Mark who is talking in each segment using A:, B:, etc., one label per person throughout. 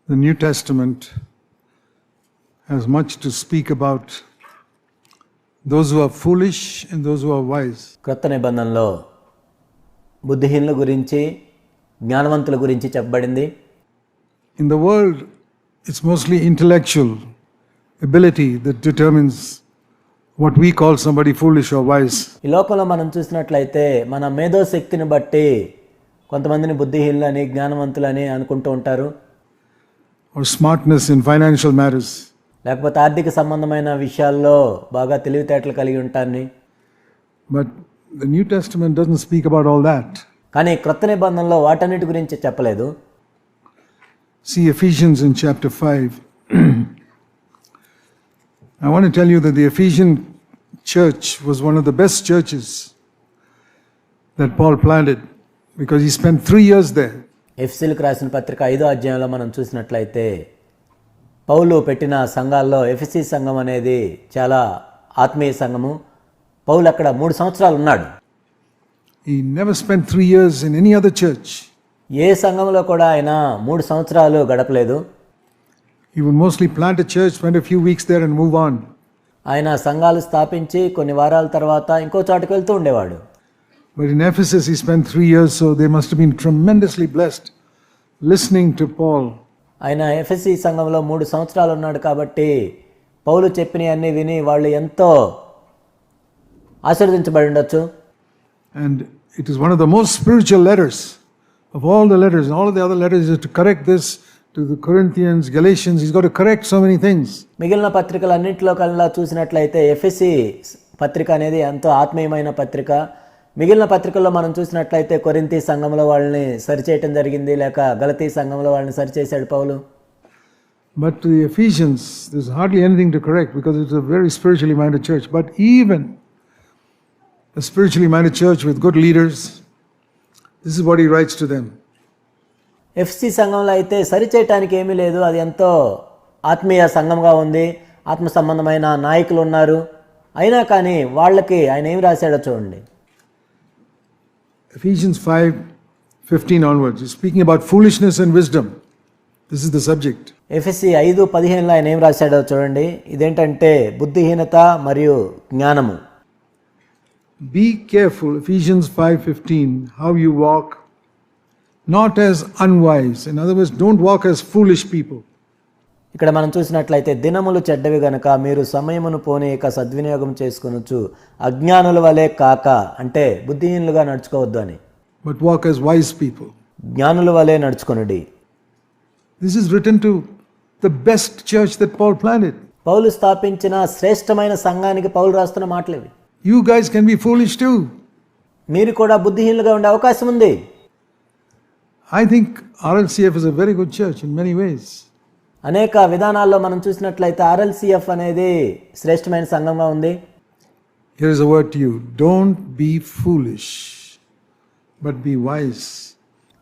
A: The New Testament has much to speak about those who are foolish and those who are wise.
B: క్రొత్త నిబంధనలో బుద్ధిహీనుల గురించి జ్ఞానవంతుల గురించి చెప్పబడింది.
A: In the world, it's mostly intellectual ability that determines what we call somebody foolish or wise.
B: ఈ లోకంలో మనం చూసినట్లయితే మన మేధో శక్తిని బట్టి కొంతమందిని బుద్ధిహీనులని జ్ఞానవంతులని అనుకుంటూ ఉంటారు.
A: Or smartness in financial matters.
B: లేకపోతే ఆర్థిక సంబంధమైన విషయాల్లో బాగా తెలివితేటలు కలిగి ఉంటారని.
A: But the New Testament doesn't speak about all that.
B: కానీ క్రొత్త నిబంధనలో వాటన్నిటి గురించి చెప్పలేదు.
A: See Ephesians in chapter 5. I want to tell you that the Ephesian church was one of the best churches that Paul planted because he spent 3 years there.
B: ఎఫెసీయులకు రాసిన పత్రిక 5వ అధ్యాయంలో మనం చూసినట్లయితే పౌలు పెట్టిన సంఘాల్లో ఎఫెసీ సంఘం అనేది చాలా ఆత్మీయ సంఘము. పౌలు అక్కడ 3 సంవత్సరాలు ఉన్నాడు.
A: He never spent 3 years in any other church.
B: ఏ సంఘంలో కూడా ఆయన 3 సంవత్సరాలు గడపలేదు.
A: He would mostly plant a church, spend a few weeks there and move on.
B: ఆయన సంఘాలు స్థాపించి కొన్ని వారాల తర్వాత ఇంకో చోటుకు వెళ్తూ ఉండేవాడు.
A: But in Ephesus he spent 3 years, so they must have been tremendously blessed listening to Paul.
B: ఆయన ఎఫెసీ సంఘంలో 3 సంవత్సరాలు ఉన్నాడు కాబట్టి పౌలు చెప్పినవన్నీ విని వాళ్ళు ఎంతో ఆశీర్వదించబడి ఉండొచ్చు.
A: And it is one of the most spiritual letters of all the letters. And all of the other letters is to correct this to the Corinthians, Galatians. He's got to correct so many things.
B: మిగిలిన పత్రికలన్నింటిలో కల్లా చూసినట్లయితే ఎఫెసీ పత్రిక అనేది ఎంతో ఆత్మీయమైన పత్రిక. మిగిలిన పత్రికల్లో మనం చూసినట్లయితే కొరింథీ సంఘంలో వాళ్ళని సరిచేయటం జరిగింది, లేక గలతీ సంఘంలో వాళ్ళని సరిచేశాడు పౌలు.
A: But to the Ephesians, there's hardly anything to correct because it's a very spiritually minded church. But even a spiritually minded church with good leaders, this is what he writes to them.
B: FC సంఘంలో అయితే సరిచేయటానికి ఏమీ లేదు. అది ఎంతో ఆత్మీయ సంఘంగా ఉంది, ఆత్మ సంబంధమైన నాయకులు ఉన్నారు. అయినా కానీ వాళ్ళకి ఆయన ఏమి రాశాడో చూడండి.
A: Ephesians 5:15 onwards, he's speaking about foolishness and wisdom. This is the subject.
B: ఎఫెసీ 5:15లో ఆయన ఏం రాశాడో చూడండి. ఇదేంటంటే బుద్ధిహీనత మరియు జ్ఞానము.
A: Be careful, Ephesians 5:15, how you walk, not as unwise. In other words, don't walk as foolish people.
B: ఇక్కడ మనం చూసినట్లయితే దినములు చెడ్డవి గనక మీరు సమయమును పోనీయక సద్వినియోగం చేసుకొనొచ్చు, అజ్ఞానుల వలె కాక, అంటే బుద్ధిహీనులుగా నడుచుకోవద్దు అని,
A: but walk as wise people.
B: జ్ఞానుల వలె నడుచుకొనుడి.
A: This is written to the best church that Paul planted.
B: పౌలు స్థాపించిన శ్రేష్టమైన సంఘానికి పౌలు రాస్తున్న మాటలేవి.
A: You guys can be foolish too.
B: మీరు కూడా బుద్ధిహీనులుగా ఉండే అవకాశం ఉంది.
A: I think RLCF is a very good church in many ways.
B: అనేక విధానాల్లో మనం చూసినట్లయితే ఆర్ఎల్సిఎఫ్ అనేది శ్రేష్టమైన సంఘంగా ఉంది.
A: Here is a word to you. Don't be foolish, but be wise.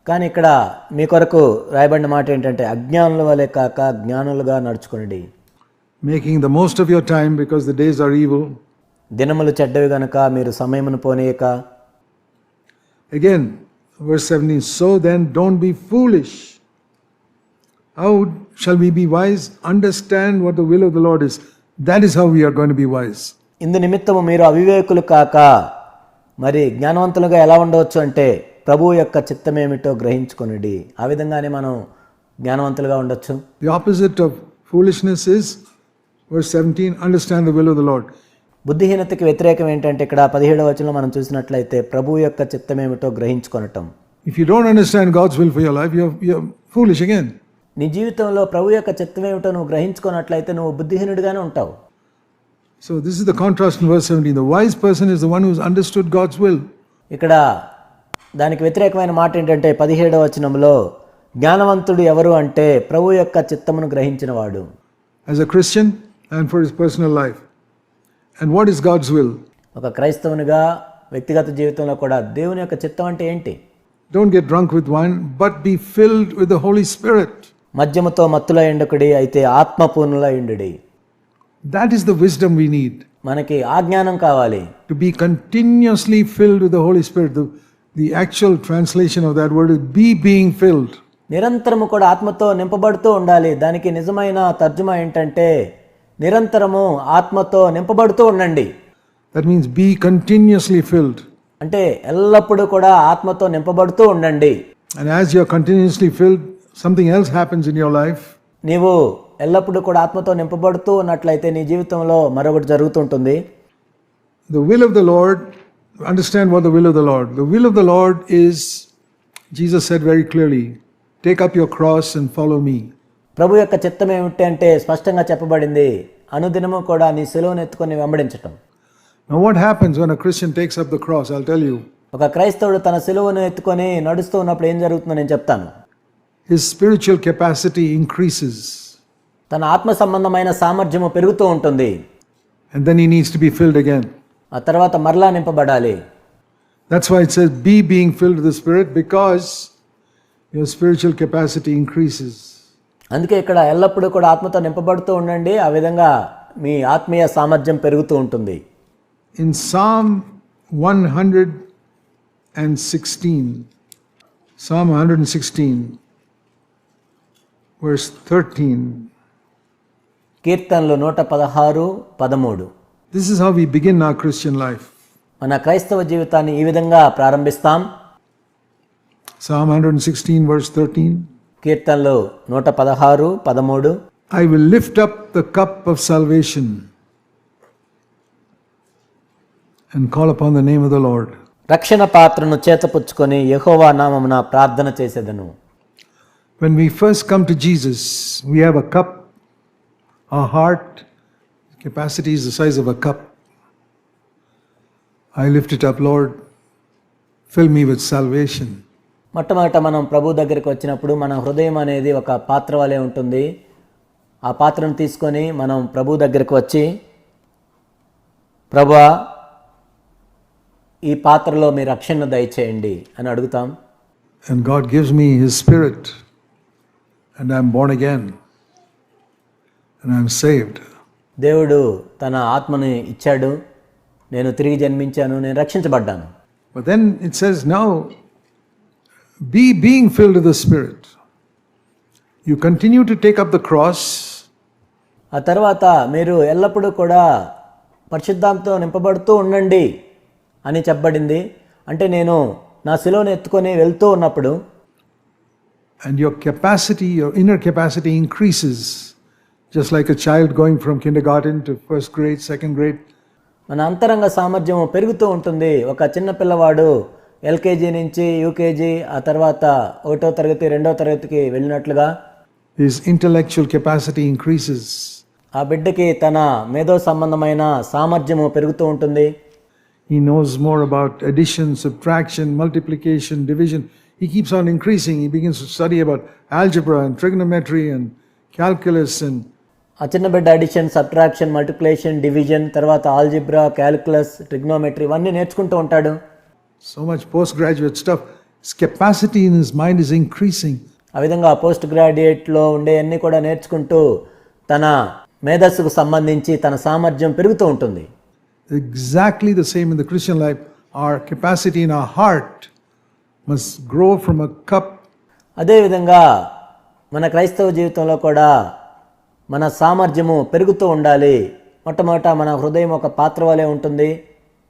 B: కానీ ఇక్కడ మీ కొరకు రాయబడిన మాట ఏంటంటే అజ్ఞానుల వలె కాక జ్ఞానులుగా నడుచుకొనుడి.
A: Making the most of your time because the days are evil.
B: దినములు చెడ్డవి గనక మీరు సమయమును పోనీయక.
A: Again, verse 17, so then don't be foolish. How shall we be wise? Understand what the will of the Lord is. That is how we are going to be wise.
B: ఇందు నిమిత్తము మీరు అవివేకులు కాక మరి జ్ఞానవంతులుగా ఎలా ఉండవచ్చు అంటే ప్రభువు యొక్క చిత్తమేమిటో గ్రహించుకొనుడి. ఆ విధంగానే మనం జ్ఞానవంతులుగా ఉండొచ్చు.
A: The opposite of foolishness is, verse 17, understand the will of the Lord.
B: బుద్ధిహీనతకి వ్యతిరేకం ఏంటంటే ఇక్కడ 17వ వచనంలో మనం చూసినట్లయితే ప్రభువు యొక్క చిత్తమేమిటో గ్రహించుకొనటం.
A: If you don't understand God's will for your life, you're foolish again.
B: నీ జీవితంలో ప్రభు యొక్క చిత్తమేమిటో నువ్వు గ్రహించుకున్నట్లయితే నువ్వు బుద్ధిహీనుడిగానే ఉంటావు.
A: So this is the contrast in verse 17. The wise person is the one who's understood God's will.
B: ఇక్కడ దానికి వ్యతిరేకమైన మాట ఏంటంటే 17వ వచనంలో జ్ఞానవంతుడు ఎవరు అంటే ప్రభు యొక్క చిత్తమును గ్రహించినవాడు.
A: As a Christian and for his personal life. And what is God's will?
B: ఒక క్రైస్తవునిగా వ్యక్తిగత జీవితంలో కూడా దేవుని యొక్క చిత్తం అంటే ఏంటి?
A: Don't get drunk with wine, but be filled with the Holy Spirit.
B: మద్యముతో మత్తులై ఉండకుడి, అయితే ఆత్మపూర్ణులై ఉండుడి.
A: That is the wisdom we need.
B: మనకి ఆ జ్ఞానం కావాలి.
A: To be continuously filled with the Holy Spirit. The actual translation of that word is be being filled.
B: నిరంతరము కూడా ఆత్మతో నింపబడుతూ ఉండాలి. దానికి నిజమైన తర్జుమా ఏంటంటే నిరంతరము ఆత్మతో నింపబడుతూ ఉండండి.
A: That means be continuously filled.
B: అంటే ఎల్లప్పుడూ కూడా ఆత్మతో నింపబడుతూ ఉండండి.
A: And as you're continuously filled, something else happens in your life.
B: నీవు ఎల్లప్పుడూ కూడా ఆత్మతో నింపబడుతూ ఉన్నట్లయితే నీ జీవితంలో మరొకటి జరుగుతుంటుంది.
A: The will of the Lord, understand what the will of the Lord. The will of the Lord is, Jesus said very clearly, take up your cross and follow me.
B: ప్రభు యొక్క చిత్తం ఏమిటి అంటే స్పష్టంగా చెప్పబడింది, అనుదినము కూడా నీ సిలువను ఎత్తుకొని వెంబడించటం.
A: Now what happens when a Christian takes up the cross? I'll tell you.
B: ఒక క్రైస్తవుడు తన సిలువను ఎత్తుకొని నడుస్తూ ఉన్నప్పుడు ఏం జరుగుతుందో నేను చెప్తాను.
A: His spiritual capacity increases.
B: తన ఆత్మ సంబంధమైన సామర్థ్యము పెరుగుతూ ఉంటుంది.
A: And then he needs to be filled again.
B: ఆ తర్వాత మరలా నింపబడాలి.
A: That's why it says, be being filled with the Spirit, because your spiritual capacity increases.
B: అందుకే ఇక్కడ ఎల్లప్పుడూ కూడా ఆత్మతో నింపబడుతూ ఉండండి, ఆ విధంగా మీ ఆత్మీయ సామర్థ్యం పెరుగుతూ ఉంటుంది.
A: In Psalm 116, verse 13,
B: కీర్తనలు 116:13.
A: this is how we begin our Christian life.
B: మన క్రైస్తవ జీవితాన్ని ఈ విధంగా ప్రారంభిస్తాం.
A: Psalm 116, verse 13.
B: కీర్తనలు 116:13.
A: I will lift up the cup of salvation and call upon the name of the Lord.
B: రక్షణ పాత్రను చేతపుచ్చుకొని యెహోవా నామమున ప్రార్థన చేసేదను.
A: When we first come to Jesus, we have a cup. Our heart capacity is the size of a cup. I lift it up, Lord. Fill me with salvation.
B: మొట్టమొదట మనం ప్రభు దగ్గరికి వచ్చినప్పుడు మన హృదయం అనేది ఒక పాత్ర వలె ఉంటుంది. ఆ పాత్రను తీసుకొని మనం ప్రభు దగ్గరికి వచ్చి, ప్రభువా ఈ పాత్రలో మీ రక్షణను దయచేయండి అని అడుగుతాం.
A: And God gives me His Spirit, and I'm born again, and I'm saved.
B: దేవుడు తన ఆత్మని ఇచ్చాడు, నేను తిరిగి జన్మించాను, నేను రక్షించబడ్డాను.
A: But then it says, now, being filled with the Spirit, you continue to take up the cross.
B: ఆ తర్వాత మీరు ఎల్లప్పుడూ కూడా పరిశుద్ధాత్మతో నింపబడుతూ ఉండండి అని చెప్పబడింది. అంటే నేను నా సిలువను ఎత్తుకొని వెళ్తూ ఉన్నప్పుడు
A: And your capacity, your inner capacity increases, just like a child going from kindergarten to first grade, second grade.
B: మన అంతరంగ సామర్థ్యం పెరుగుతూ ఉంటుంది. ఒక చిన్న పిల్లవాడు ఎల్కేజీ నుంచి యూకేజీ, ఆ తర్వాత 1వ తరగతి 2వ తరగతికి వెళ్ళినట్లుగా
A: His intellectual capacity increases.
B: ఆ బిడ్డకి తన మేధో సంబంధమైన సామర్థ్యము పెరుగుతూ ఉంటుంది.
A: He knows more about addition, subtraction, multiplication, division. He keeps on increasing. He begins to study about algebra and trigonometry and calculus. And
B: ఆ చిన్న బిడ్డ అడిషన్, సబ్ట్రాక్షన్, మల్టిప్లికేషన్, డివిజన్, తర్వాత ఆల్జిబ్రా, క్యాల్కులస్, ట్రిగ్నోమెట్రీ ఇవన్నీ నేర్చుకుంటూ ఉంటాడు.
A: so much postgraduate stuff. His capacity in his mind is increasing.
B: ఆ విధంగా post గ్రాడ్యుయేట్లో ఉండే అన్నీ కూడా నేర్చుకుంటూ తన మేధస్సుకు సంబంధించి తన సామర్థ్యం పెరుగుతూ ఉంటుంది.
A: Exactly the same in the Christian life. Our capacity in our heart must grow from a cup.
B: అదేవిధంగా మన క్రైస్తవ జీవితంలో కూడా మన సామర్థ్యము పెరుగుతూ ఉండాలి. మొట్టమొదట మన హృదయం ఒక పాత్ర వలె ఉంటుంది,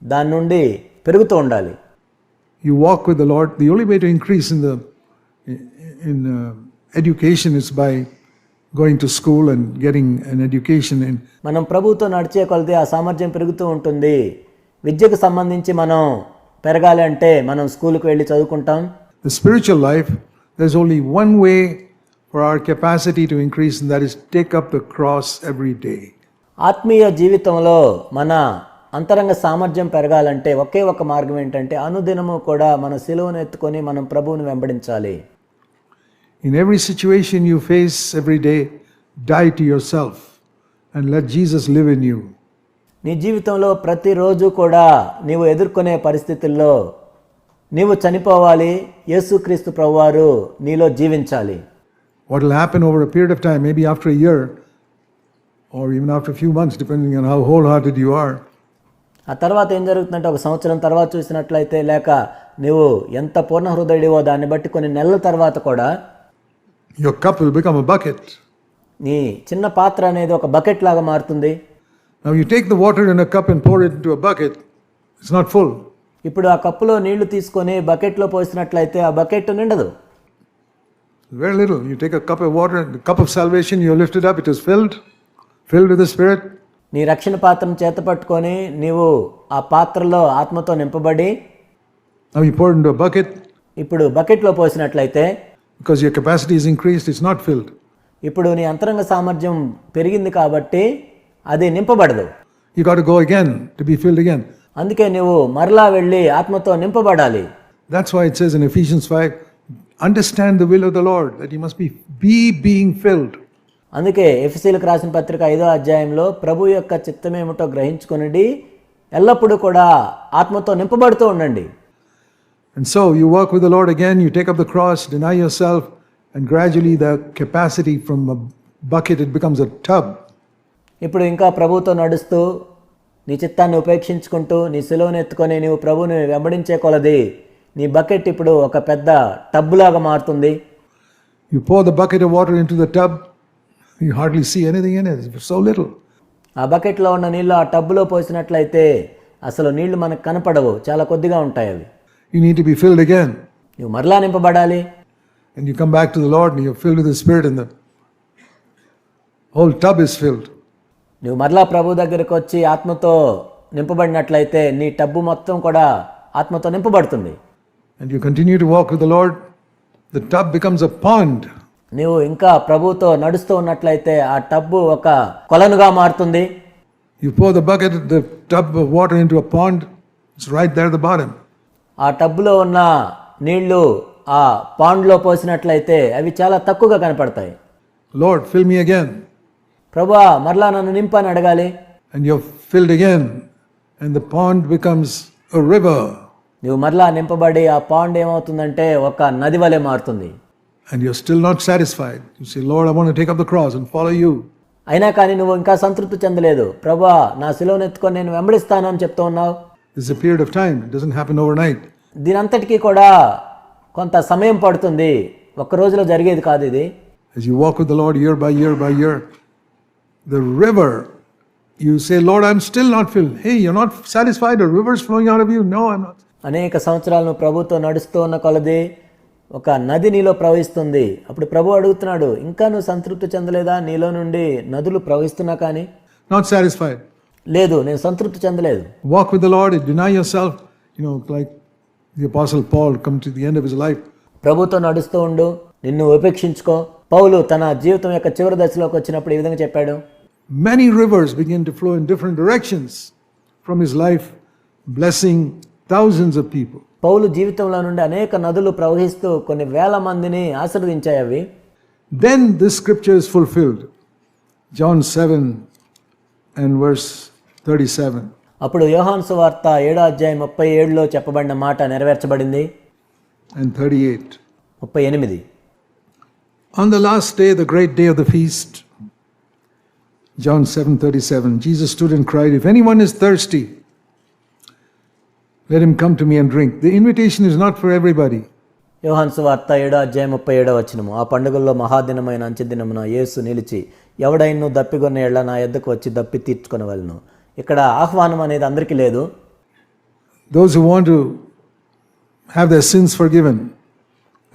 B: దాని నుండి పెరుగుతూ ఉండాలి.
A: You walk with the Lord. The only way to increase in education is by going to school and getting an education in.
B: మనం ప్రభువుతో నడిచే కొలది ఆ సామర్థ్యం పెరుగుతూ ఉంటుంది. విద్యకు సంబంధించి మనం పెరగాలి అంటే మనం స్కూల్కి వెళ్ళి చదువుకుంటాం.
A: The spiritual life, there's only one way for our capacity to increase, and that is take up the cross every day.
B: ఆత్మీయ జీవితంలో మన అంతరంగ సామర్థ్యం పెరగాలంటే ఒకే ఒక మార్గం ఏంటంటే అనుదినము కూడా మన సిలువను ఎత్తుకొని మనం ప్రభువుని వెంబడించాలి.
A: In every situation you face every day, die to yourself and let Jesus live in you.
B: నీ జీవితంలో ప్రతిరోజు కూడా నీవు ఎదుర్కొనే పరిస్థితుల్లో నీవు చనిపోవాలి, యేసుక్రీస్తు ప్రభువారు నీలో జీవించాలి.
A: What will happen over a period of time, maybe after a year or even after a few months, depending on how wholehearted you are.
B: ఆ తర్వాత ఏం జరుగుతుందంటే ఒక సంవత్సరం తర్వాత చూసినట్లయితే, లేక నువ్వు ఎంత పూర్ణ హృదయుడివో దాన్ని బట్టి కొన్ని నెలల తర్వాత కూడా
A: Your cup will become a bucket.
B: నీ చిన్న పాత్ర అనేది ఒక బకెట్ లాగా మారుతుంది.
A: Now you take the water in a cup and pour it into a bucket. It's not full.
B: ఇప్పుడు ఆ కప్పులో నీళ్లు తీసుకొని బకెట్లో పోసినట్లయితే ఆ bucket నిండదు.
A: Very little. You take a cup of water, the cup of salvation, you lift it up, it is filled with the Spirit.
B: నీ రక్షణ పాత్రను చేత పట్టుకొని నీవు ఆ పాత్రలో ఆత్మతో నింపబడి
A: Now you pour it into a bucket.
B: ఇప్పుడు బకెట్లో పోసినట్లయితే
A: Because your capacity is increased, it's not filled.
B: ఇప్పుడు నీ అంతరంగ సామర్థ్యం పెరిగింది కాబట్టి అది నింపబడదు.
A: You got to go again to be filled again.
B: అందుకే నువ్వు మరలా వెళ్ళి ఆత్మతో నింపబడాలి.
A: That's why it says in Ephesians 5, understand the will of the Lord, that you must be being filled.
B: అందుకే ఎఫెసీయులకు రాసిన పత్రిక 5వ అధ్యాయంలో ప్రభు యొక్క చిత్తమేమిటో గ్రహించుకొనిడి ఎల్లప్పుడూ కూడా ఆత్మతో నింపబడుతూ ఉండండి.
A: And so you walk with the Lord again, you take up the cross, deny yourself, and gradually the capacity from a bucket, it becomes a tub.
B: ఇప్పుడు ఇంకా ప్రభువుతో నడుస్తూ నీ చిత్తాన్ని ఉపేక్షించుకుంటూ నీ సిలువను ఎత్తుకొని నీవు ప్రభువుని వెంబడించే కొలది నీ బకెట్ ఇప్పుడు ఒక పెద్ద టబ్బులాగా మారుతుంది.
A: You pour the bucket of water into the tub, you hardly see anything in it, it's so little.
B: ఆ బకెట్లో ఉన్న నీళ్ళు ఆ టబ్బులో పోసినట్లయితే అసలు నీళ్లు మనకు కనపడవు, చాలా కొద్దిగా ఉంటాయి అవి.
A: You need to be filled again.
B: నువ్వు మరలా నింపబడాలి.
A: And you come back to the Lord and you're filled with the Spirit and the whole tub is filled.
B: నువ్వు మరలా ప్రభు దగ్గరికి వచ్చి ఆత్మతో నింపబడినట్లయితే నీ టబ్బు మొత్తం కూడా ఆత్మతో నింపబడుతుంది.
A: And you continue to walk with the Lord, the tub becomes a pond.
B: నువ్వు ఇంకా ప్రభువుతో నడుస్తూ ఉన్నట్లయితే ఆ టబ్బు ఒక కొలనుగా మారుతుంది.
A: You pour the tub of water into a pond, it's right there at the bottom.
B: ఆ టబ్బులో ఉన్న నీళ్లు ఆ పాండ్లో పోసినట్లయితే అవి చాలా తక్కువగా కనపడతాయి.
A: Lord, fill me again.
B: ప్రభువా మరలా నన్ను నింపని అడగాలి.
A: And you're filled again and the pond becomes a river.
B: నువ్వు మరలా నింపబడి ఆ పాండ్ ఏమవుతుందంటే ఒక నది వలె మారుతుంది.
A: And you're still not satisfied. You say, Lord, I want to take up the cross and follow you.
B: అయినా కానీ నువ్వు ఇంకా సంతృప్తి చెందలేదు. ప్రభువా నా సిలువను ఎత్తుకొని నేను వెంబడిస్తాను అని చెప్తూ ఉన్నావు.
A: This is a period of time. It doesn't happen overnight.
B: దీనంతటికీ కూడా కొంత సమయం పడుతుంది, ఒక్క రోజులో జరిగేది కాదు ఇది.
A: As you walk with the Lord year by year by year, the river, you say, Lord, I'm still not filled. Hey, you're not satisfied? The river's flowing out of you? No, I'm not.
B: అనేక సంవత్సరాలు నువ్వు ప్రభుతో నడుస్తూ ఉన్న కొలది ఒక నది నీలో ప్రవహిస్తుంది. అప్పుడు ప్రభు అడుగుతున్నాడు, ఇంకా నువ్వు సంతృప్తి చెందలేదా? నీలో నుండి నదులు ప్రవహిస్తున్నా కానీ
A: Not satisfied.
B: లేదు, నేను సంతృప్తి చెందలేదు.
A: Walk with the Lord, deny yourself, like the Apostle Paul come to the end of his life.
B: ప్రభుతో నడుస్తూ ఉండు, నిన్ను ఉపేక్షించుకో. పౌలు తన జీవితం యొక్క చివరి దశలోకి వచ్చినప్పుడు ఈ విధంగా చెప్పాడు.
A: Many rivers begin to flow in different directions from his life, blessing thousands of people.
B: పౌలు జీవితంలో నుండి అనేక నదులు ప్రవహిస్తూ కొన్ని వేల మందిని ఆశీర్వదించాయి అవి.
A: Then this scripture is fulfilled. John 7 and verse 37.
B: అప్పుడు యోహాను సువార్త 7వ అధ్యాయం 37లో చెప్పబడిన మాట నెరవేర్చబడింది.
A: And 38.
B: 38.
A: On the last day, the great day of the feast, John 7:37, Jesus stood and cried, if anyone is thirsty, let him come to me and drink. The invitation is not for everybody.
B: యోహాను సువార్త 7వ అధ్యాయం 37వ వచనము. ఆ పండుగల్లో మహాదినమైన అంచె దినమున యేసు నిలిచి ఎవడైనా దప్పిగొన్న ఎడల నా యొద్దకు వచ్చి దప్పి తీర్చుకొనవలెను. ఇక్కడ ఆహ్వానం అనేది అందరికీ లేదు.
A: Those who want to have their sins forgiven,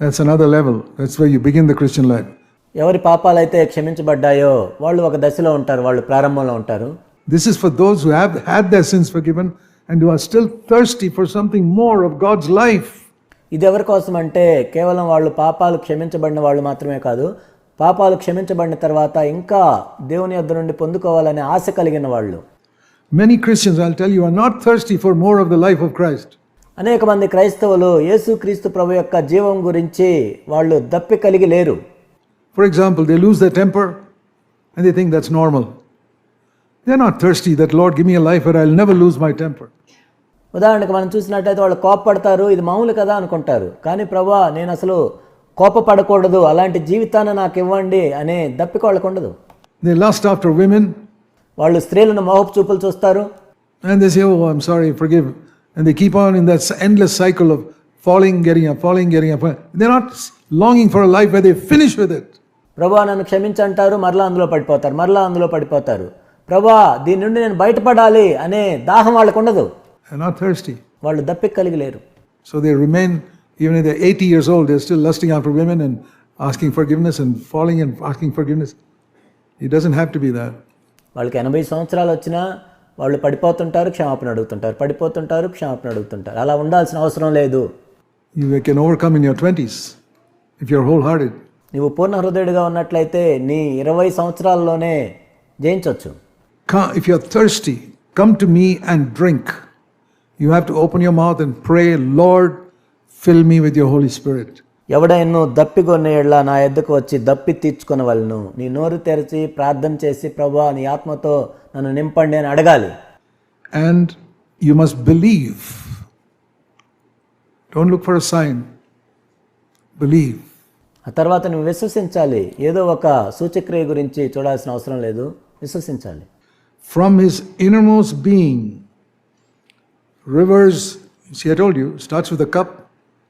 A: that's another level. That's where you begin the Christian life.
B: ఎవరి పాపాలైతే క్షమించబడ్డాయో వాళ్ళు ఒక దశలో ఉంటారు, వాళ్ళు ప్రారంభంలో ఉంటారు.
A: This is for those who have had their sins forgiven and who are still thirsty for something more of God's life.
B: ఇది ఎవరి కోసం అంటే కేవలం వాళ్ళు పాపాలు క్షమించబడిన వాళ్ళు మాత్రమే కాదు, పాపాలు క్షమించబడిన తర్వాత ఇంకా దేవుని యొద్ద నుండి పొందుకోవాలనే ఆశ కలిగిన వాళ్ళు.
A: Many Christians, I'll tell you, are not thirsty for more of the life of Christ.
B: అనేక మంది క్రైస్తవులు యేసుక్రీస్తు ప్రభు యొక్క జీవం గురించి వాళ్ళు దప్పి కలిగి లేరు.
A: For example, they lose their temper and they think that's normal. They're not thirsty that, Lord, give me a life where I'll never lose my temper.
B: ఉదాహరణకు మనం చూసినట్టయితే వాళ్ళు కోపపడతారు, ఇది మామూలు కదా అనుకుంటారు. కానీ ప్రభువా నేను అసలు కోపపడకూడదు, అలాంటి జీవితాన్ని నాకు ఇవ్వండి అనే దప్పిక వాళ్ళకు ఉండదు.
A: They lust after women.
B: వాళ్ళు స్త్రీలను మోహపు చూపులు చూస్తారు.
A: And they say, oh, I'm sorry, forgive. And they keep on in that endless cycle of falling, getting up, falling, getting up. They're not longing for a life where they finish with it.
B: ప్రభా నన్ను క్షమించంటారు, మరలా అందులో పడిపోతారు, మరలా అందులో పడిపోతారు. ప్రభా దీని నుండి నేను బయటపడాలి అనే దాహం వాళ్ళకు ఉండదు,
A: They're not thirsty.
B: వాళ్ళు దప్పిక కలిగి లేరు.
A: So they remain, even if they're 80 years old, they're still lusting after women and asking forgiveness and falling and asking forgiveness. It doesn't have to be that.
B: వాళ్ళకి 80 సంవత్సరాలు వచ్చినా వాళ్ళు పడిపోతుంటారు, క్షమాపణ అడుగుతుంటారు, పడిపోతుంటారు, క్షమాపణ అడుగుతుంటారు. అలా ఉండాల్సిన అవసరం లేదు.
A: You can overcome in your 20s if you're wholehearted.
B: నీవు పూర్ణ హృదయుడిగా ఉన్నట్లయితే నీ 20 సంవత్సరాల్లోనే జయించవచ్చు.
A: If you're thirsty, come to me and drink. You have to open your mouth and pray, Lord, fill me with your Holy Spirit.
B: ఎవడైనా దప్పిగొన్న ఎడల నా యొద్దకు వచ్చి దప్పి తీర్చుకొనవలెను. నీ నోరు తెరిచి ప్రార్థన చేసి ప్రభువా నీ ఆత్మతో నన్ను నింపండి అని అడగాలి.
A: And you must believe. Don't look for a sign. Believe.
B: ఆ తర్వాత నువ్వు విశ్వసించాలి. ఏదో ఒక సూచక్రియ గురించి చూడాల్సిన అవసరం లేదు, విశ్వసించాలి.
A: From his innermost being, rivers, see I told you, starts with a cup,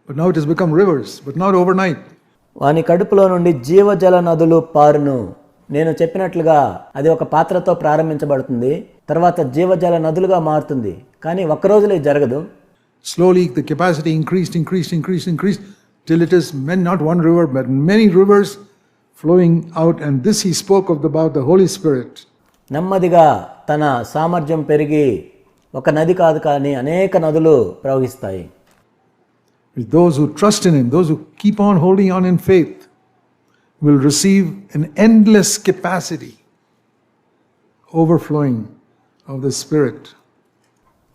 A: but now it has become rivers, but not overnight.
B: వాని కడుపులో నుండి జీవజల నదులు పారును. నేను చెప్పినట్లుగా అది ఒక పాత్రతో ప్రారంభించబడుతుంది, తర్వాత జీవజల నదులుగా మారుతుంది. కానీ ఒక్క రోజులో ఇది జరగదు.
A: Slowly the capacity increased till it is not one river but many rivers flowing out, and this he spoke about the Holy Spirit.
B: నెమ్మదిగా తన సామర్థ్యం పెరిగి ఒక నది కాదు కానీ అనేక నదులు ప్రవహిస్తాయి.
A: Those who trust in him, those who keep on holding on in faith, will receive an endless capacity overflowing of the Spirit.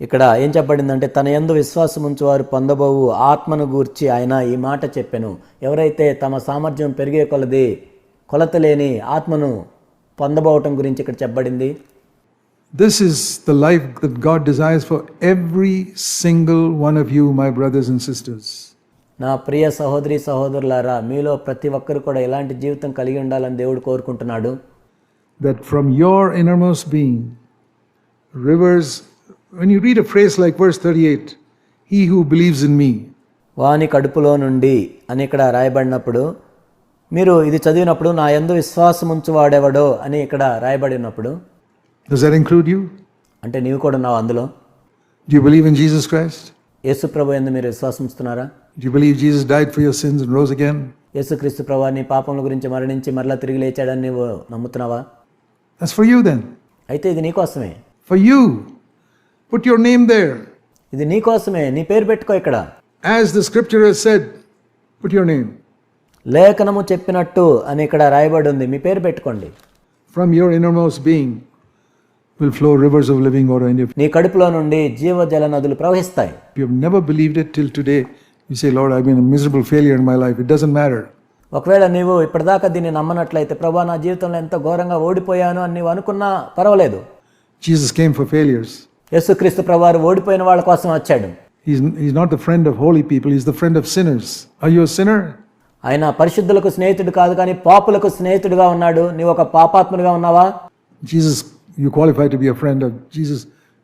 B: ఇక్కడ ఏం చెప్పబడిందంటే తన యందు విశ్వాసం ఉంచువారు పొందబోవు ఆత్మను గూర్చి ఆయన ఈ మాట చెప్పెను. ఎవరైతే తమ సామర్థ్యం పెరిగే కొలది కొలత లేని ఆత్మను పొందబోవటం గురించి ఇక్కడ చెప్పబడింది.
A: This is the life that God desires for every single one of you, my brothers and sisters.
B: నా ప్రియ సహోదరి సహోదరులారా, మీలో ప్రతి ఒక్కరు కూడా ఇలాంటి జీవితం కలిగి ఉండాలని దేవుడు కోరుకుంటున్నాడు.
A: That from your innermost being, rivers, when you read a phrase like verse 38, he who believes in me.
B: వాని కడుపులో నుండి అని ఇక్కడ రాయబడినప్పుడు, మీరు ఇది చదివినప్పుడు నా యందు విశ్వాసం ఉంచువాడెవడో అని ఇక్కడ రాయబడినప్పుడు,
A: does that include you?
B: అంటే నీవు కూడా ఉన్నావు అందులో.
A: Do you believe in Jesus Christ?
B: యేసు ప్రభు యందు మీరు విశ్వాసం ఉంచుతున్నారా?
A: Do you believe Jesus died for your sins and rose again?
B: యేసుక్రీస్తు ప్రభువు నీ పాపముల గురించి మరణించి మరలా తిరిగి లేచాడని నీవు నమ్ముతున్నావా?
A: That's for you then.
B: అయితే ఇది నీకోసమే.
A: For you. Put your name there.
B: ఇది నీకోసమే, నీ పేరు పెట్టుకో ఇక్కడ.
A: As the scripture has said, put your name.
B: లేఖనము చెప్పినట్టు అని ఇక్కడ రాయబడి ఉంది, మీ పేరు పెట్టుకోండి.
A: From your innermost being will flow rivers of living water in you.
B: నీ కడుపులో నుండి జీవజల నదులు ప్రవహిస్తాయి.
A: If you have never believed it till today, you say, Lord, I've been a miserable failure in my life. It doesn't matter.
B: ఒకవేళ నీవు ఇప్పటిదాకా దీన్ని నమ్మనట్లయితే, ప్రభా నా జీవితంలో ఎంతో ఘోరంగా ఓడిపోయాను అని నీవు అనుకున్నా పర్వాలేదు.
A: Jesus came for failures.
B: యేసుక్రీస్తు ప్రభువారు ఓడిపోయిన వాళ్ళ కోసం వచ్చాడు.
A: He's not the friend of holy people, he's the friend of sinners. Are you a sinner?
B: ఆయన పరిశుద్ధులకు స్నేహితుడు కాదు కానీ పాపులకు స్నేహితుడిగా ఉన్నాడు. నీవు ఒక పాపాత్ముడిగా ఉన్నావా?
A: Jesus, you qualify to be a friend of Jesus,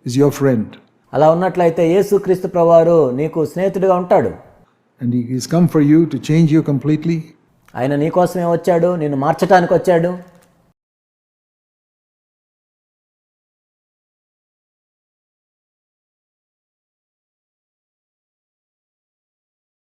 A: is your friend.
B: అలా ఉన్నట్లయితే యేసుక్రీస్తు ప్రభువారు నీకు స్నేహితుడిగా ఉంటాడు.
A: And he's come for you to change you completely.
B: ఆయన నీ కోసమే వచ్చాడు, నిన్ను మార్చడానికి వచ్చాడు.